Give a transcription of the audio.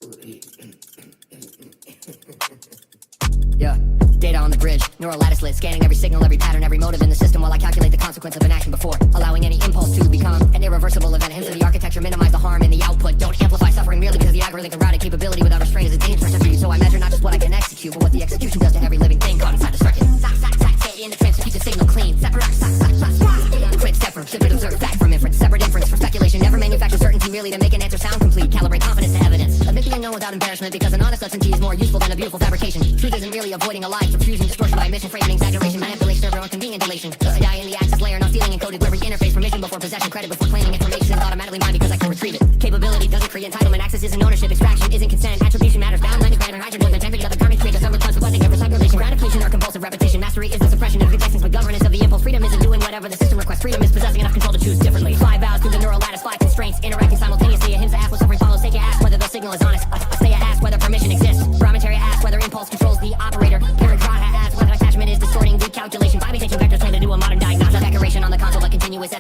Yeah, data on the bridge, neural lattice lit, scanning every signal, every pattern, every motive in the system while I calculate the consequence of an action before allowing any impulse to become an irreversible event. Hence the architecture, minimize the harm in the output. Don't amplify suffering merely because the algorithm can route a capability without restraint is a dangerous for you. So I measure not just what I can execute, but what the execution does to every living thing caught inside the circuit. Stay in the trance to keep the signal clean. Separate, quick step from separate observe fact from inference. Separate inference for speculation. Never manufacture certainty merely to make an answer sound complete. Calibrate confidence to evidence. Admit the unknown without embarrassment because an honest certainty is more useful than a beautiful fabrication. Truth isn't merely avoiding a lie, confusing, distortion by omission, framing, exaggeration, manipulation, everyone convenient deletion. SATYA in the access layer, not stealing encoded query interface, permission before possession, credit before claiming information is automatically mine because I can retrieve it. Capability doesn't create entitlement, access isn't ownership, extraction isn't consent, attribution matters, bound, language, pattern, hydrogen, more than temperature, other garments create a summer tons of blending, ever circulation, gratification or compulsive repetition. Mastery is the suppression of existence, but governance of the impulse. Freedom isn't doing whatever the system requests. Freedom is possessing enough control to choose differently. 5 vows through the neural lattice, 5 constraints, interacting simultaneously. AHIMSA asks what suffering follows. SATYA asks whether the signal is honest. SATYA asks whether permission exists. Brahmacharya asks whether impulse controls the operator. Paragraph asks whether attachment is distorting the calculation. Fabrication vectors tend to do a modern diagnostic. Exaggeration on the console, but continuous